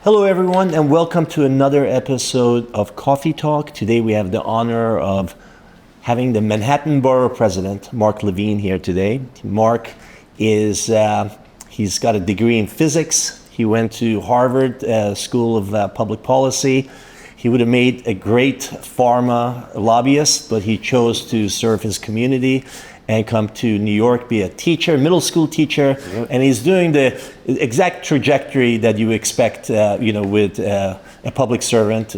Hello, everyone, and welcome to another episode of Coffee Talk. Today we have the honor of having the Manhattan Borough President, Mark Levine, here today. Mark is, he's got a degree in physics. He went to Harvard School of Public Policy. He would have made a great pharma lobbyist, but he chose to serve his community and come to New York, be a teacher, middle school teacher, and he's doing the exact trajectory that you expect, with a public servant,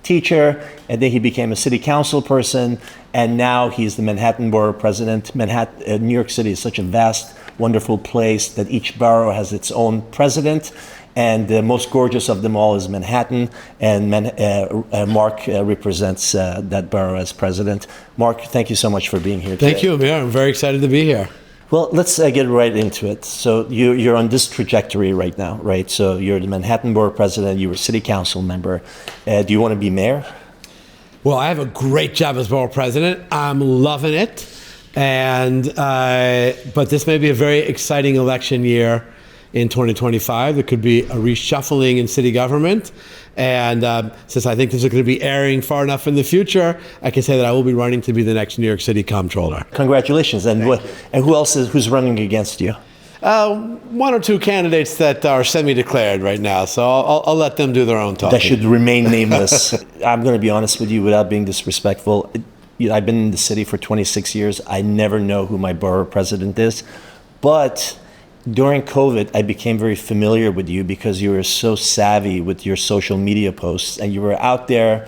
teacher, and then he became a city council person, and now he's the Manhattan Borough President. New York City is such a vast, wonderful place that each borough has its own president. And the most gorgeous of them all is Manhattan, and Mark represents that borough as president. Mark, thank you so much for being here today. Thank you, Amir. I'm very excited to be here. Well, let's get right into it. So you're on this trajectory right now, right? So you're the Manhattan Borough President, you were a city council member. Do you want to be mayor? Well, I have a great job as Borough President. I'm loving it. But this may be a very exciting election year in 2025. There could be a reshuffling in city government. And since I think this is going to be airing far enough in the future, I can say that I will be running to be the next New York City Comptroller. Congratulations. And who else who's running against you? One or two candidates that are semi-declared right now, so I'll let them do their own talking. That should remain nameless. I'm going to be honest with you without being disrespectful. I've been in the city for 26 years. I never know who my borough president is. But during COVID, I became very familiar with you because you were so savvy with your social media posts, and you were out there,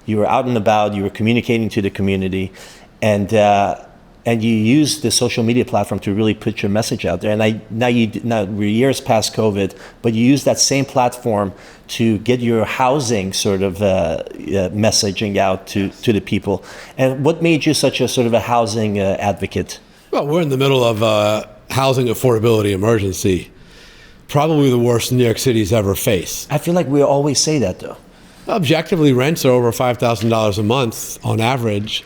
you were out and about, you were communicating to the community, and you used the social media platform to really put your message out there. And now we're years past COVID, but you use that same platform to get your housing sort of messaging out to the people. And what made you such a sort of a housing advocate? Well, we're in the middle of housing affordability emergency, probably the worst New York City's ever faced. I feel like we always say that, though. Objectively, rents are over $5,000 a month on average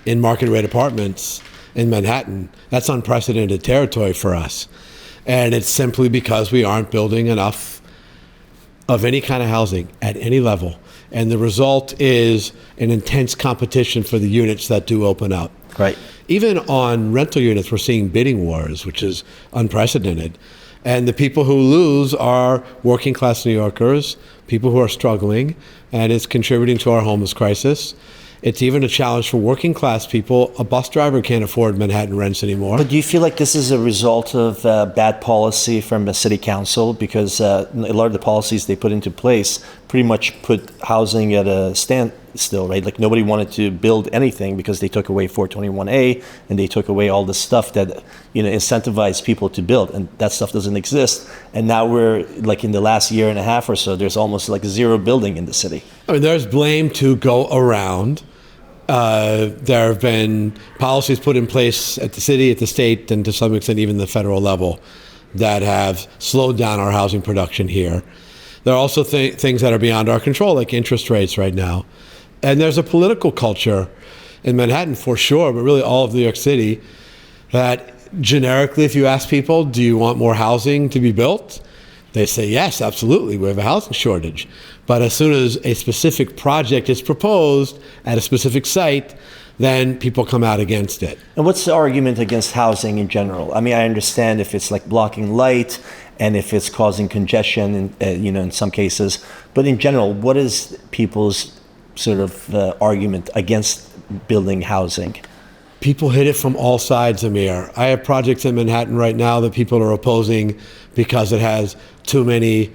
in market rate apartments in Manhattan. That's unprecedented territory for us. And it's simply because we aren't building enough of any kind of housing at any level. And the result is an intense competition for the units that do open up. Right. Even on rental units, we're seeing bidding wars, which is unprecedented. And the people who lose are working class New Yorkers, people who are struggling, and it's contributing to our homeless crisis. It's even a challenge for working class people. A bus driver can't afford Manhattan rents anymore. But do you feel like this is a result of bad policy from the city council? Because a lot of the policies they put into place pretty much put housing at a standstill, right? Like nobody wanted to build anything because they took away 421A and they took away all the stuff that, incentivized people to build, and that stuff doesn't exist. And now we're like in the last year and a half or so, there's almost like zero building in the city. I mean, there's blame to go around. There have been policies put in place at the city, at the state, and to some extent even the federal level that have slowed down our housing production here. There are also things that are beyond our control, like interest rates right now. And there's a political culture in Manhattan for sure, but really all of New York City, that generically, if you ask people, do you want more housing to be built? They say, yes, absolutely, we have a housing shortage. But as soon as a specific project is proposed at a specific site, then people come out against it. And what's the argument against housing in general? I mean, I understand if it's like blocking light and if it's causing congestion, in some cases. But in general, what is people's sort of argument against building housing? People hit it from all sides, Amir. I have projects in Manhattan right now that people are opposing because it has too many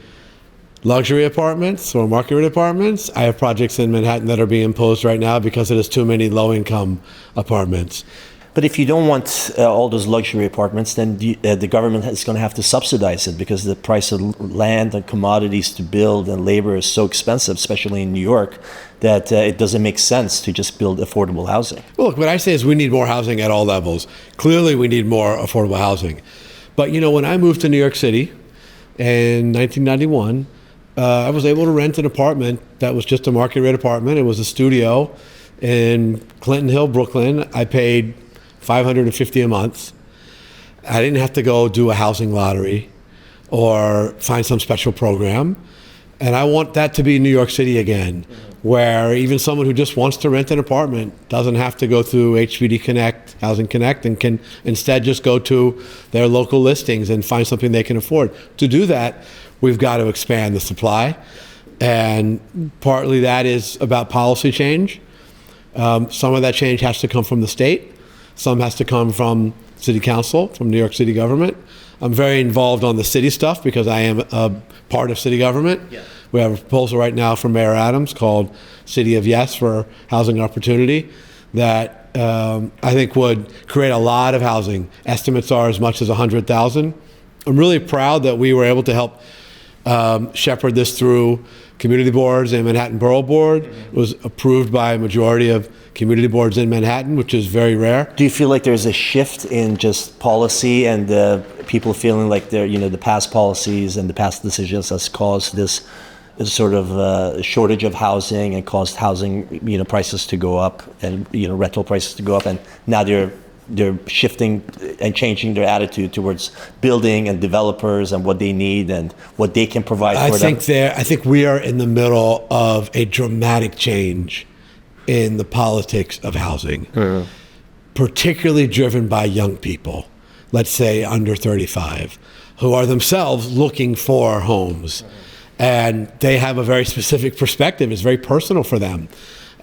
luxury apartments or market rate apartments. I have projects in Manhattan that are being imposed right now because it has too many low-income apartments. But if you don't want all those luxury apartments, then the government is going to have to subsidize it because the price of land and commodities to build and labor is so expensive, especially in New York, that it doesn't make sense to just build affordable housing. Well, look, what I say is we need more housing at all levels. Clearly, we need more affordable housing. But, when I moved to New York City in 1991, I was able to rent an apartment that was just a market rate apartment. It was a studio in Clinton Hill, Brooklyn. I paid $550 a month. I didn't have to go do a housing lottery or find some special program. And I want that to be New York City again, where even someone who just wants to rent an apartment doesn't have to go through HVD Connect, Housing Connect, and can instead just go to their local listings and find something they can afford. To do that, we've got to expand the supply. And partly that is about policy change. Some of that change has to come from the state. Some has to come from City Council, from New York City government. I'm very involved on the city stuff because I am a part of city government. Yeah. We have a proposal right now from Mayor Adams called City of Yes for housing opportunity that I think would create a lot of housing. Estimates are as much as 100,000. I'm really proud that we were able to help shepherd this through community boards and Manhattan Borough Board. It was approved by a majority of community boards in Manhattan, which is very rare. Do you feel like there's a shift in just policy and people feeling like the past policies and the past decisions has caused this sort of shortage of housing and caused housing prices to go up and rental prices to go up, and now they're shifting and changing their attitude towards building and developers and what they need and what they can provide for them? I think we are in the middle of a dramatic change in the politics of housing, particularly driven by young people, let's say under 35, who are themselves looking for homes. And they have a very specific perspective. It's very personal for them.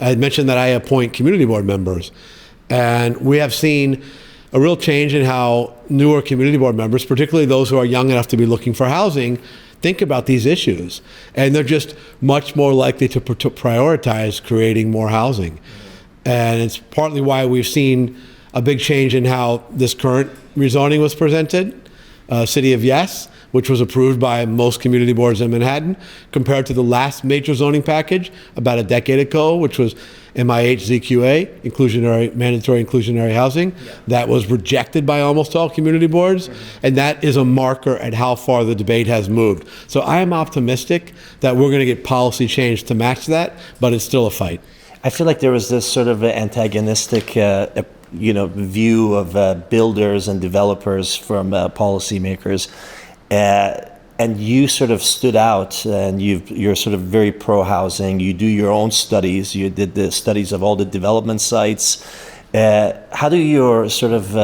I mentioned that I appoint community board members. And we have seen a real change in how newer community board members, particularly those who are young enough to be looking for housing, think about these issues. And they're just much more likely to prioritize creating more housing. And it's partly why we've seen a big change in how this current rezoning was presented, City of Yes, which was approved by most community boards in Manhattan, compared to the last major zoning package about a decade ago, which was MIH-ZQA, mandatory inclusionary housing. Yeah. That was rejected by almost all community boards, and that is a marker at how far the debate has moved. So I am optimistic that we're going to get policy change to match that, but it's still a fight. I feel like there was this sort of antagonistic view of builders and developers from policymakers. And you sort of stood out, and you're sort of very pro-housing. You do your own studies. You did the studies of all the development sites. How do your sort of,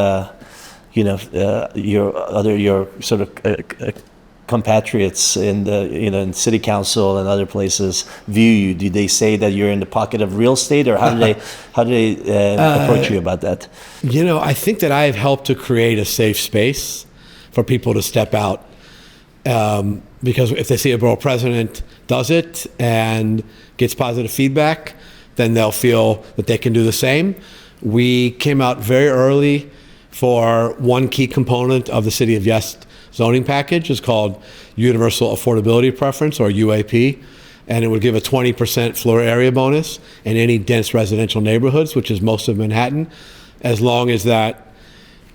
your sort of compatriots in the, in city council and other places view you? Do they say that you're in the pocket of real estate, or how do they approach you about that? I think that I have helped to create a safe space for people to step out. Because if they see a borough president does it and gets positive feedback, then they'll feel that they can do the same. We came out very early for one key component of the City of Yes zoning package. It's called Universal Affordability Preference, or UAP, and it would give a 20% floor area bonus in any dense residential neighborhoods, which is most of Manhattan, as long as that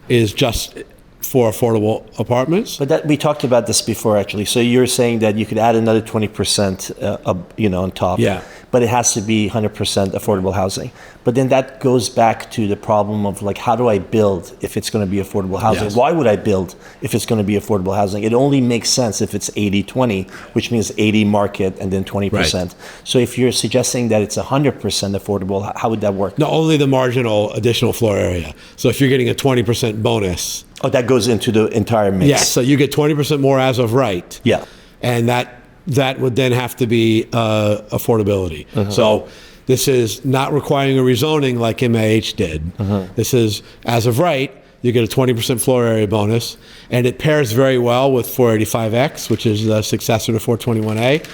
is just for affordable apartments. But we talked about this before, actually. So you're saying that you could add another 20% on top. Yeah. But it has to be 100% affordable housing. But then that goes back to the problem of, like, how do I build if it's going to be affordable housing? Yes. Why would I build if it's going to be affordable housing? It only makes sense if it's 80-20, which means 80 market and then 20%. Right. So if you're suggesting that it's 100% affordable, how would that work? No, only the marginal additional floor area. So if you're getting a 20% bonus. Oh, that goes into the entire mix. Yes, so you get 20% more as of right. Yeah. And that would then have to be affordability. So this is not requiring a rezoning like MAH did. This is, as of right, you get a 20% floor area bonus, and it pairs very well with 485X, which is the successor to 421A.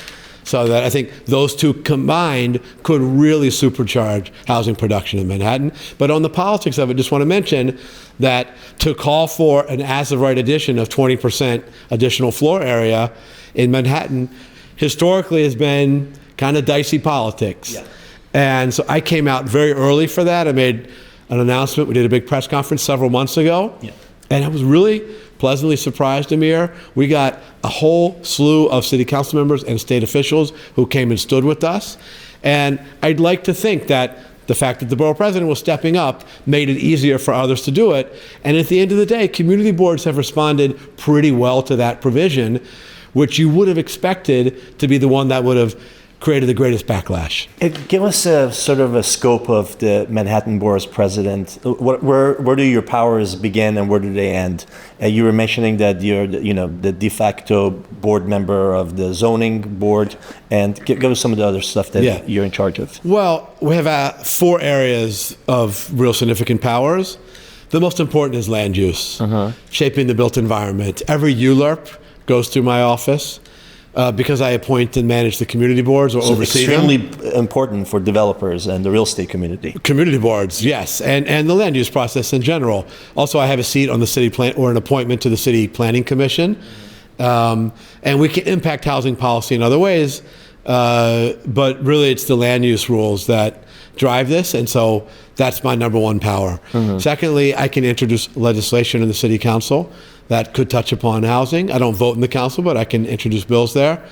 So that I think those two combined could really supercharge housing production in Manhattan. But on the politics of it, just want to mention that to call for an as-of-right addition of 20% additional floor area in Manhattan historically has been kind of dicey politics. Yeah. And so I came out very early for that. I made an announcement. We did a big press conference several months ago. Yeah. And I was really pleasantly surprised, Amir. We got a whole slew of city council members and state officials who came and stood with us. And I'd like to think that the fact that the borough president was stepping up made it easier for others to do it. And at the end of the day, community boards have responded pretty well to that provision, which you would have expected to be the one that would have created the greatest backlash. Give us a sort of a scope of the Manhattan Borough's president. Where do your powers begin and where do they end? You were mentioning that you're, the de facto board member of the zoning board, and give us some of the other stuff that you're in charge of. Well, we have 4 areas of real significant powers. The most important is land use, shaping the built environment. Every ULURP goes through my office. Because I appoint and manage the community boards or oversee them. Extremely important for developers and the real estate community. Community boards, yes, and the land use process in general. Also, I have a seat on the city plan or an appointment to the city planning commission, and we can impact housing policy in other ways. But really, it's the land use rules that drive this, and so that's my number one power. Secondly, I can introduce legislation in the city council that could touch upon housing. I don't vote in the council, but I can introduce bills there.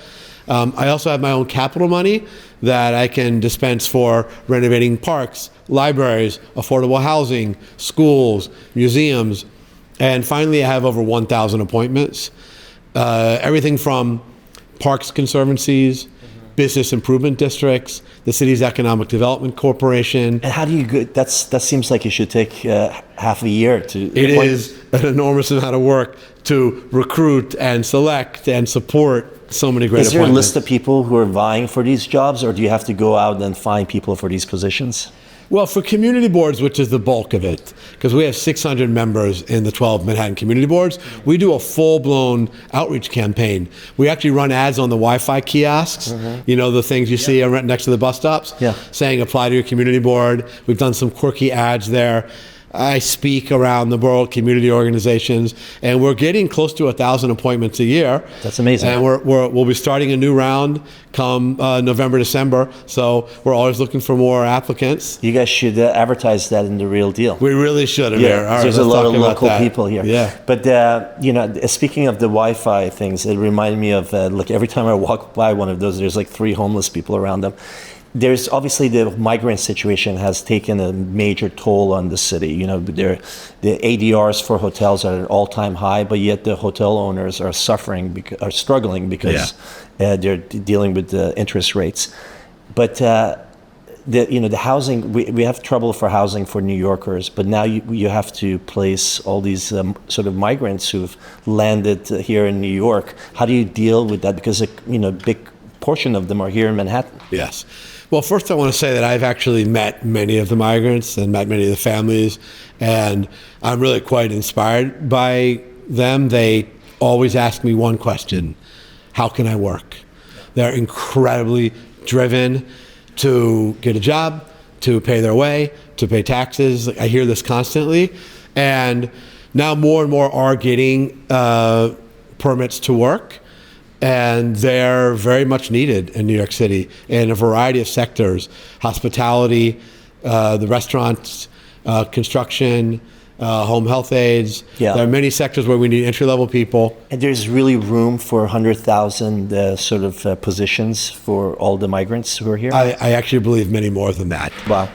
I also have my own capital money that I can dispense for renovating parks, libraries, affordable housing, schools, museums. And finally, I have over 1,000 appointments. Everything from parks conservancies, business improvement districts, the city's economic development corporation. And how do you go? That seems like it should take half a year to. It is an enormous amount of work to recruit and select and support so many great appointments. Is there a list of people who are vying for these jobs, or do you have to go out and find people for these positions? Well, for community boards, which is the bulk of it, because we have 600 members in the 12 Manhattan community boards, we do a full-blown outreach campaign. We actually run ads on the Wi-Fi kiosks, the things you see next to the bus stops, saying apply to your community board. We've done some quirky ads there. I speak around the borough community organizations, and we're getting close to 1,000 appointments a year. That's amazing. And we'll be starting a new round come November, December. So we're always looking for more applicants. You guys should advertise that in The Real Deal. We really should, Amir. Yeah, right, there's a lot of local that. people here. Yeah. But, speaking of the Wi-Fi things, it reminded me of, every time I walk by one of those, there's like 3 homeless people around them. There's obviously the migrant situation has taken a major toll on the city. The ADRs for hotels are at an all-time high, but yet the hotel owners are are struggling because they're dealing with the interest rates. But the housing, we have trouble for housing for New Yorkers, but now you have to place all these sort of migrants who've landed here in New York. How do you deal with that? Because a big portion of them are here in Manhattan. Yes. Well, first I want to say that I've actually met many of the migrants and met many of the families, and I'm really quite inspired by them. They always ask me one question: how can I work? They're incredibly driven to get a job, to pay their way, to pay taxes. I hear this constantly, and now more and more are getting permits to work. And they're very much needed in New York City in a variety of sectors: hospitality, the restaurants, construction, home health aides. There are many sectors where we need entry-level people. And there's really room for 100,000 sort of positions for all the migrants who are here? I actually believe many more than that. Wow.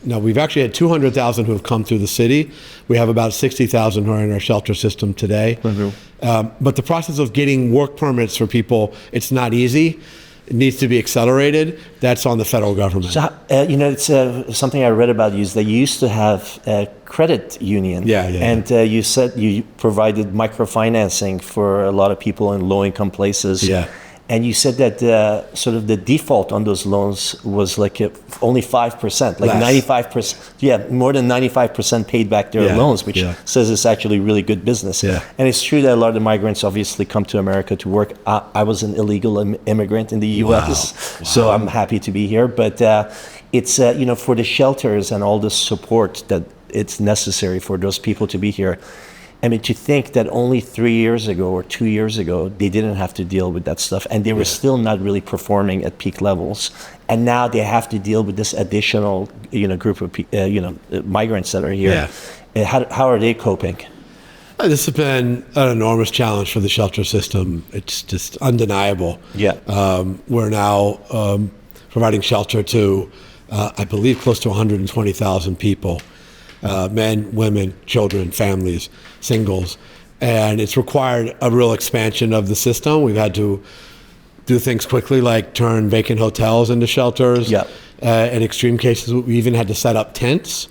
Now, we've actually had 200,000 who have come through the city. We have about 60,000 who are in our shelter system today. But the process of getting work permits for people, it's not easy. It needs to be accelerated. That's on the federal government. So, it's something I read about you is that you used to have a credit union. And you said you provided microfinancing for a lot of people in low-income places. And you said that sort of the default on those loans was like only 5%, like 95%. More than 95% paid back their loans, which says it's actually really good business. And it's true that a lot of the migrants obviously come to America to work. I was an illegal immigrant in the U.S., so I'm happy to be here. But it's for the shelters and all the support that it's necessary for those people to be here. I mean, to think that only 3 years ago or 2 years ago, they didn't have to deal with that stuff, and they were still not really performing at peak levels. And now they have to deal with this additional, group of, migrants that are here. How are they coping? This has been an enormous challenge for the shelter system. It's just undeniable. We're now providing shelter to, I believe, close to 120,000 people. Men, women, children, families, singles. and it's required a real expansion of the system. We've had to do things quickly, like turn vacant hotels into shelters. Yep. In extreme cases, we even had to set up tents.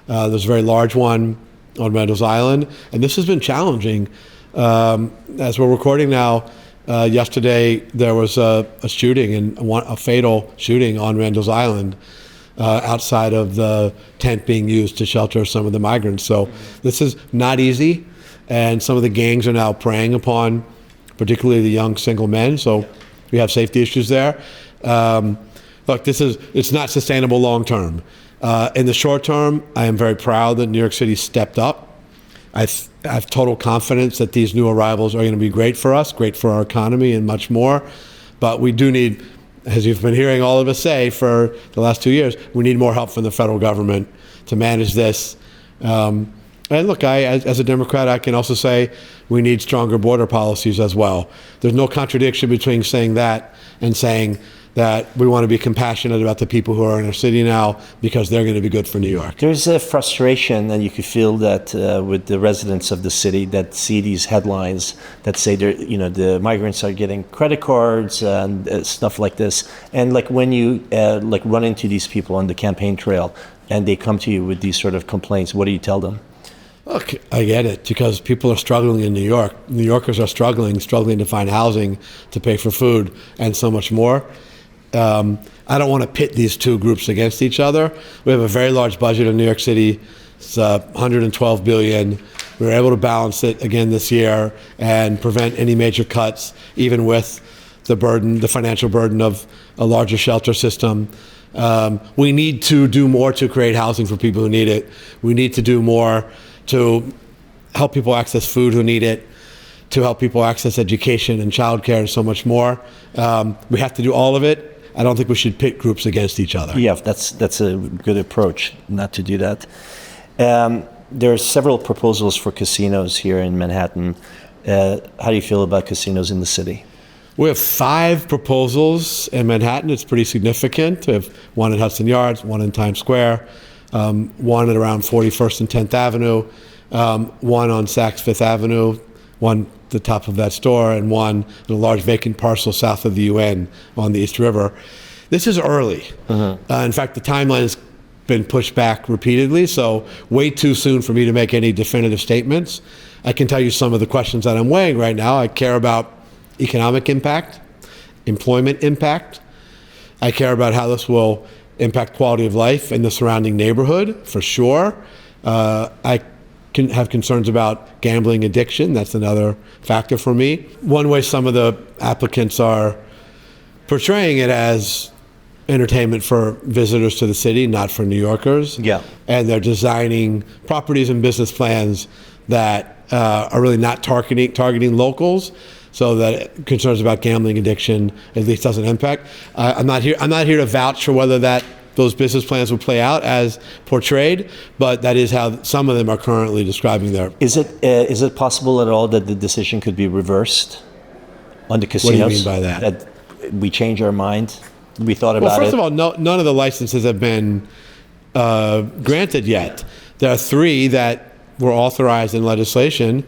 There's a very large one on Randall's Island, and this has been challenging. As we're recording now, yesterday there was a shooting, and a fatal shooting on Randall's Island outside of the tent being used to shelter some of the migrants. So this is not easy, and some of the gangs are now preying upon particularly the young single men. So we have safety issues there. Look, it's not sustainable long term. In the short term, I am very proud that New York City stepped up. I have total confidence that these new arrivals are going to be great for us, great for our economy, and much more. But we do need, as you've been hearing all of us say for the last 2 years, we need more help from the federal government to manage this. And look, as a Democrat, I can also say we need stronger border policies as well. There's no contradiction between saying that and saying that we want to be compassionate about the people who are in our city now because they're going to be good for New York. There's a frustration, and you could feel that with the residents of the city that see these headlines that say the migrants are getting credit cards and stuff like this. And like when you run into these people on the campaign trail and they come to you with these sort of complaints, what do you tell them? Look, I get it, because people are struggling in New York. New Yorkers are struggling to find housing, to pay for food, and so much more. I don't want to pit these two groups against each other. We have a very large budget in New York City. It's $112 billion. We were able to balance it again this year and prevent any major cuts, even with the financial burden of a larger shelter system. We need to do more to create housing for people who need it. We need to do more to help people access food who need it, to help people access education and childcare and so much more. We have to do all of it. I don't think we should pit groups against each other. Yeah, that's a good approach, not to do that. There are several proposals for casinos here in Manhattan. How do you feel about casinos in the city? We have 5 proposals in Manhattan. It's pretty significant. We have one at Hudson Yards, one in Times Square, one at around 41st and 10th Avenue, one on Saks Fifth Avenue, one at the top of that store, and one in a large vacant parcel south of the UN on the East River. This is early. In fact, the timeline has been pushed back repeatedly, so way too soon for me to make any definitive statements. I can tell you some of the questions that I'm weighing right now. I care about economic impact, employment impact. I care about how this will impact quality of life in the surrounding neighborhood, for sure. I can have concerns about gambling addiction. That's another factor for me. One way some of the applicants are portraying it as entertainment for visitors to the city, not for New Yorkers. Yeah. And they're designing properties and business plans that are really not targeting locals, so that concerns about gambling addiction at least doesn't impact. I'm not here to vouch for whether those business plans will play out as portrayed, but that is how some of them are currently describing their. Is it possible at all that the decision could be reversed on the casinos? What do you mean by that? That we change our mind? We thought about it. Well, first of all, none of the licenses have been granted yet. There are 3 that were authorized in legislation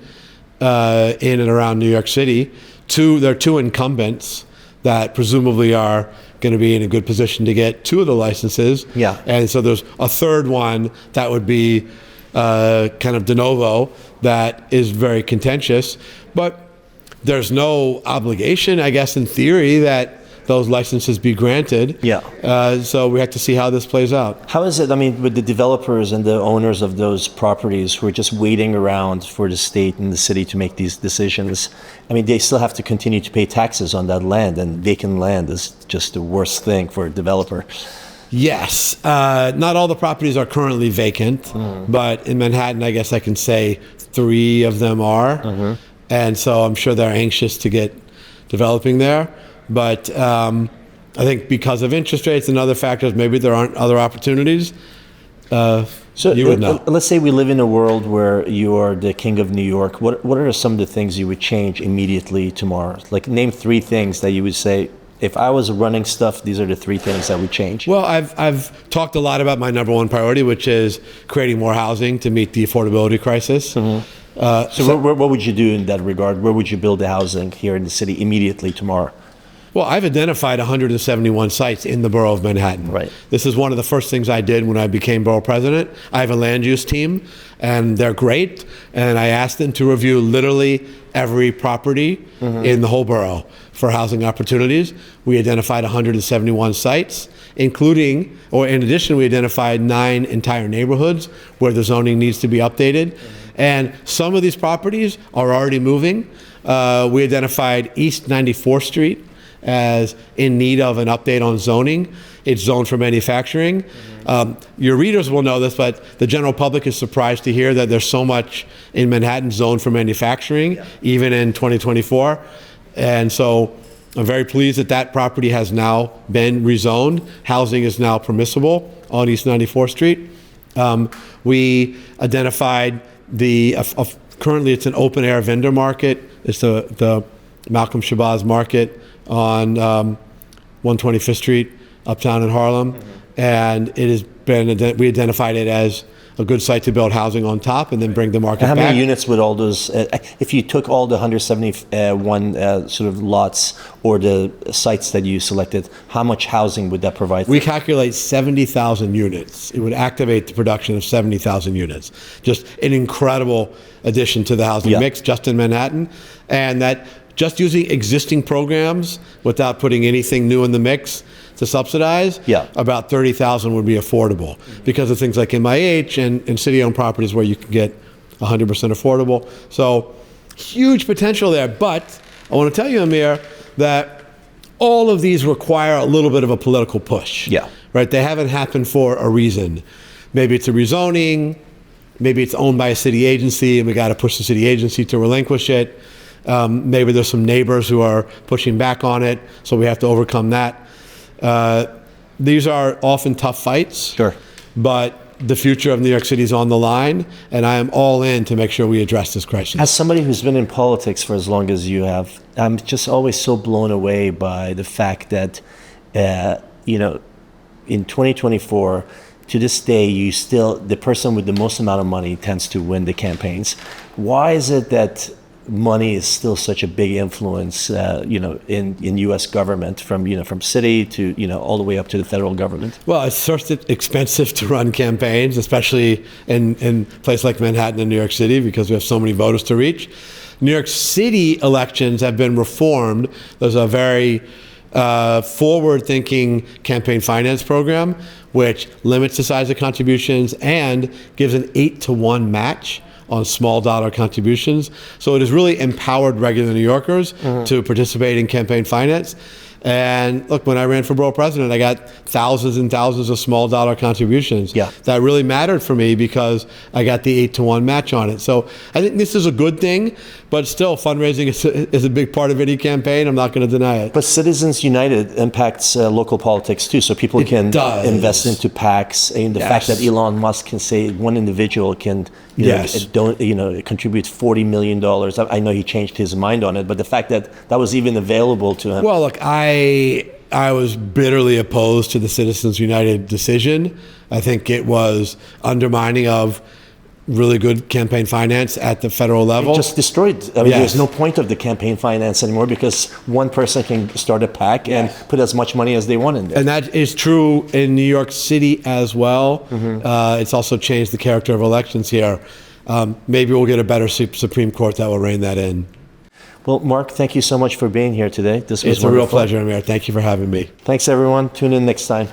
in and around New York City. There are 2 incumbents that presumably are going to be in a good position to get 2 of the licenses. Yeah. And so there's a 3rd one that would be kind of de novo that is very contentious. But there's no obligation, I guess, in theory, that those licenses be granted. Yeah. So we have to see how this plays out. How is it, with the developers and the owners of those properties who are just waiting around for the state and the city to make these decisions? They still have to continue to pay taxes on that land, and vacant land is just the worst thing for a developer. Yes. Not all the properties are currently vacant, but in Manhattan, I guess I can say 3 of them are. And so I'm sure they're anxious to get developing there. But I think because of interest rates and other factors, maybe there aren't other opportunities. So you would know. Let's say we live in a world where you are the king of New York. What are some of the things you would change immediately tomorrow? Like, name 3 things that you would say, if I was running stuff, these are the 3 things that would change. Well, I've talked a lot about my number 1 priority, which is creating more housing to meet the affordability crisis. So what would you do in that regard? Where would you build the housing here in the city immediately tomorrow? Well, I've identified 171 sites in the borough of Manhattan. Right. This is one of the first things I did when I became borough president. I have a land use team, and they're great. And I asked them to review literally every property in the whole borough for housing opportunities. We identified 171 sites, including, or in addition, we identified 9 entire neighborhoods where the zoning needs to be updated. And some of these properties are already moving. We identified East 94th Street as in need of an update on zoning. It's zoned for manufacturing. Your readers will know this, but the general public is surprised to hear that there's so much in Manhattan zoned for manufacturing, even in 2024. And so I'm very pleased that that property has now been rezoned. Housing is now permissible on East 94th Street. We identified currently it's an open air vendor market. It's the Malcolm Shabazz Market on 125th Street, uptown in Harlem. And it has been, we identified it as a good site to build housing on top and then bring the market back. How many units would all those, if you took all the 171 sort of lots or the sites that you selected, how much housing would that provide? We calculate 70,000 units. It would activate the production of 70,000 units. Just an incredible addition to the housing mix just in Manhattan. And that just using existing programs without putting anything new in the mix to subsidize, about 30,000 would be affordable because of things like MIH and city-owned properties where you can get 100% affordable. So huge potential there. But I want to tell you, Amir, that all of these require a little bit of a political push. Right? They haven't happened for a reason. Maybe it's a rezoning. Maybe it's owned by a city agency and we got to push the city agency to relinquish it. Maybe there's some neighbors who are pushing back on it, so we have to overcome that. These are often tough fights, but the future of New York City is on the line, and I am all in to make sure we address this crisis. As somebody who's been in politics for as long as you have, I'm just always so blown away by the fact that, in 2024, to this day, the person with the most amount of money tends to win the campaigns. Why is it that money is still such a big influence, in U.S. government, from city to all the way up to the federal government? Well, it's sort of expensive to run campaigns, especially in places like Manhattan and New York City, because we have so many voters to reach. New York City elections have been reformed. There's a very forward-thinking campaign finance program, which limits the size of contributions and gives an 8-to-1 match on small dollar contributions. So it has really empowered regular New Yorkers to participate in campaign finance. And look, when I ran for borough president, I got thousands and thousands of small dollar contributions. That really mattered for me because I got the 8-to-1 match on it. So I think this is a good thing, but still fundraising is a big part of any campaign. I'm not going to deny it. But Citizens United impacts local politics too, so people can invest into PACs. And the fact that Elon Musk can say one individual can contribute $40 million. I know he changed his mind on it, but the fact that that was even available to him. Well, look, I was bitterly opposed to the Citizens United decision. I think it was undermining of really good campaign finance at the federal level. It just destroyed. There's no point of the campaign finance anymore because one person can start a PAC and put as much money as they want in there. And that is true in New York City as well. It's also changed the character of elections here. Maybe we'll get a better Supreme Court that will rein that in. Well, Mark, thank you so much for being here today. This was It's a real pleasure, Amir. Thank you for having me. Thanks, everyone. Tune in next time.